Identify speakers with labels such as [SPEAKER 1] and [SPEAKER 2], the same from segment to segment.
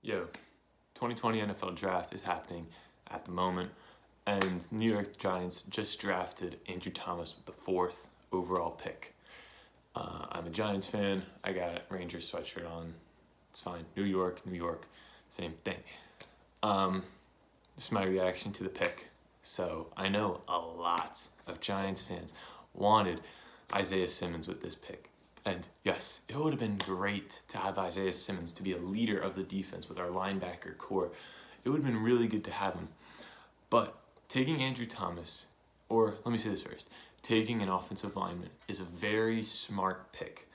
[SPEAKER 1] Yo, 2020 NFL Draft is happening at the moment, and New York Giants just drafted Andrew Thomas with the 4th overall pick. I'm a Giants fan. I got Rangers sweatshirt on. It's fine. New York, same thing. This is my reaction to the pick. So I know a lot of Giants fans wanted Isaiah Simmons with this pick. And yes, it would have been great to have Isaiah Simmons to be a leader of the defense with our linebacker core. It would have been really good to have him. But taking Andrew Thomas, or let me say this first, taking an offensive lineman is a very smart pick.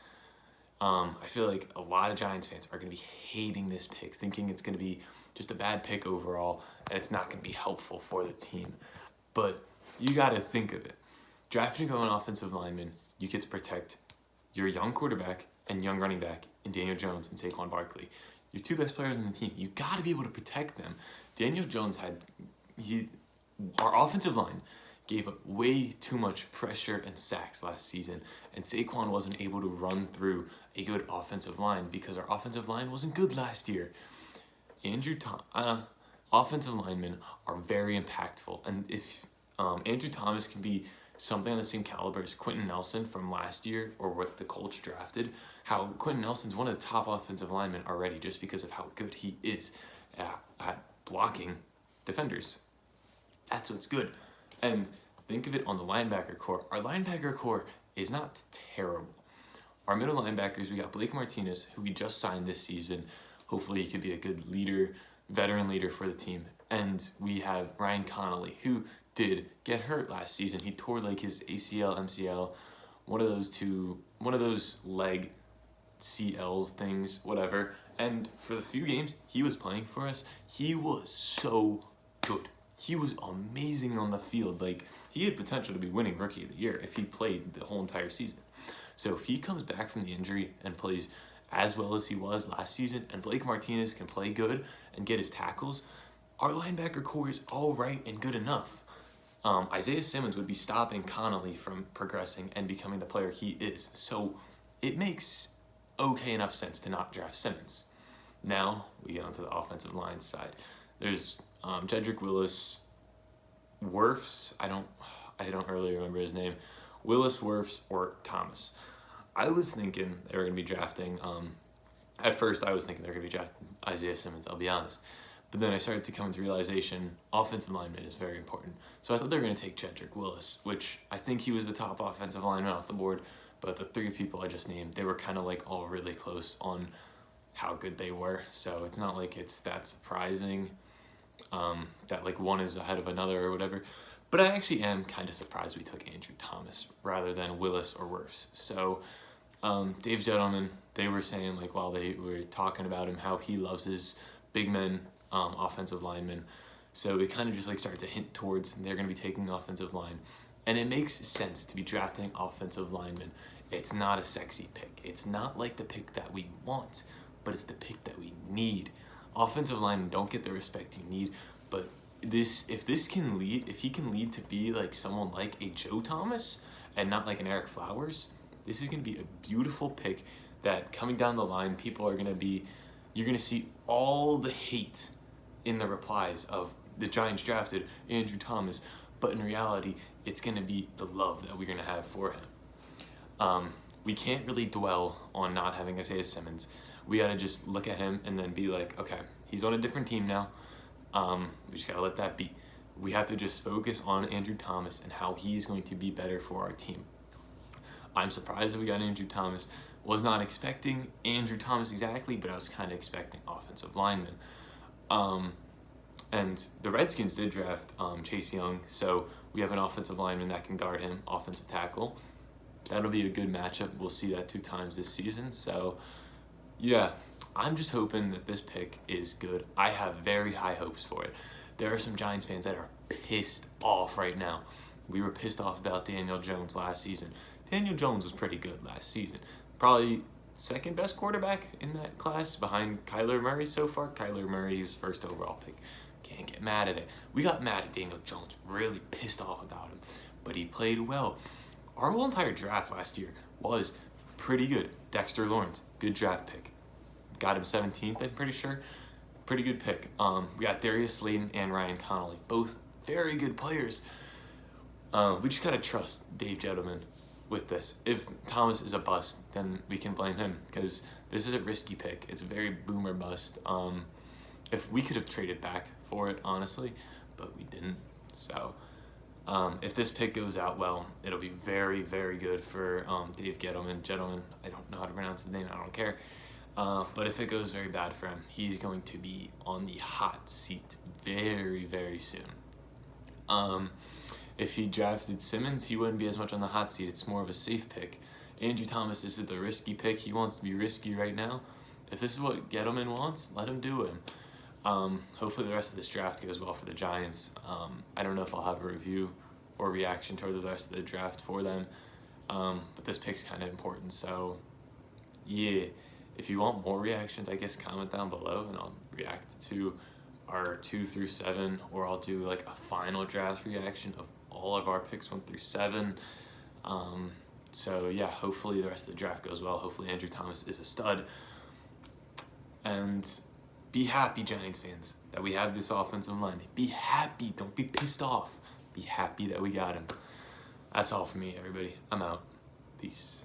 [SPEAKER 1] I feel like a lot of Giants fans are going to be hating this pick, thinking it's going to be just a bad pick overall, and it's not going to be helpful for the team. But you got to think of it. Drafting an offensive lineman, you get to protect your young quarterback and young running back in Daniel Jones and Saquon Barkley. Your two best players on the team. You got to be able to protect them. Daniel Jones our offensive line gave up way too much pressure and sacks last season, and Saquon wasn't able to run through a good offensive line because our offensive line wasn't good last year. Offensive linemen are very impactful, and if Andrew Thomas can be something on the same caliber as Quentin Nelson from last year, or what the Colts drafted, how Quentin Nelson's one of the top offensive linemen already just because of how good he is at blocking defenders. That's what's good. And think of it on the linebacker core. Our linebacker core is not terrible. Our middle linebackers, we got Blake Martinez, who we just signed this season. Hopefully he could be a good leader, veteran leader for the team. And we have Ryan Connolly, who did get hurt last season. He tore like his ACL, MCL, one of those leg CLs things, whatever. And for the few games he was playing for us, he was so good. He was amazing on the field. Like, he had potential to be winning Rookie of the Year if he played the whole entire season. So if he comes back from the injury and plays as well as he was last season, and Blake Martinez can play good and get his tackles, our linebacker core is all right and good enough. Isaiah Simmons would be stopping Connolly from progressing and becoming the player he is. So it makes okay enough sense to not draft Simmons. Now we get onto the offensive line side. There's Jedrick Willis, Wirfs. I don't really remember his name. Willis, Wirfs, or Thomas. I was thinking they were going to be drafting. At first, I was thinking they were going to be drafting Isaiah Simmons. I'll be honest. But then I started to come to realization offensive lineman is very important. So I thought they were going to take Jedrick Willis, which I think he was the top offensive lineman off the board. But the three people I just named, they were kind of like all really close on how good they were. So it's not like it's that surprising that like one is ahead of another or whatever. But I actually am kind of surprised we took Andrew Thomas rather than Willis or Wirfs. So Dave Gettleman, they were saying like while they were talking about him how he loves his big men, offensive linemen. So it kind of just like started to hint towards they're going to be taking offensive line. And it makes sense to be drafting offensive linemen. It's not a sexy pick. It's not like the pick that we want, but it's the pick that we need. Offensive linemen don't get the respect you need, but if he can lead to be like someone like a Joe Thomas and not like an Eric Flowers, this is going to be a beautiful pick that coming down the line, you're going to see all the hate in the replies of the Giants drafted Andrew Thomas, but in reality, it's going to be the love that we're going to have for him. We can't really dwell on not having Isaiah Simmons. We got to just look at him and then be like, okay, he's on a different team now. We just got to let that be. We have to just focus on Andrew Thomas and how he's going to be better for our team. I'm surprised that we got Andrew Thomas. Was not expecting Andrew Thomas exactly, but I was kind of expecting offensive linemen. And the Redskins did draft Chase Young, so we have an offensive lineman that can guard him, offensive tackle. That'll be a good matchup. We'll see that 2 times this season. So, yeah, I'm just hoping that this pick is good. I have very high hopes for it. There are some Giants fans that are pissed off right now. We were pissed off about Daniel Jones last season. Daniel Jones was pretty good last season. Probably second best quarterback in that class behind Kyler Murray so far. Kyler Murray's first overall pick. Can't get mad at it. We got mad at Daniel Jones, really pissed off about him, but he played well. Our whole entire draft last year was pretty good. Dexter Lawrence, good draft pick. Got him 17th, I'm pretty sure. pretty good pick. We got Darius Slayton and Ryan Connolly, both very good players. We just gotta trust Dave Gettleman with this. If Thomas is a bust, then we can blame him, because this is a risky pick. It's a very boomer bust. If we could have traded back for it, honestly, but we didn't. So if this pick goes out well, it'll be very, very good for Dave Gettleman. I don't know how to pronounce his name. I don't care. But if it goes very bad for him, he's going to be on the hot seat very, very soon. If he drafted Simmons, he wouldn't be as much on the hot seat. It's more of a safe pick. Andrew Thomas is the risky pick. He wants to be risky right now. If this is what Gettleman wants, let him do it. Hopefully the rest of this draft goes well for the Giants. I don't know if I'll have a review or reaction towards the rest of the draft for them, but this pick's kind of important. So yeah, if you want more reactions, I guess comment down below and I'll react to our 2 through 7, or I'll do like a final draft reaction of all of our picks 1 through 7. So yeah, hopefully the rest of the draft goes well. Hopefully Andrew Thomas is a stud. And be happy, Giants fans, that we have this offensive line. Be happy. Don't be pissed off. Be happy that we got him. That's all for me, everybody. I'm out. Peace.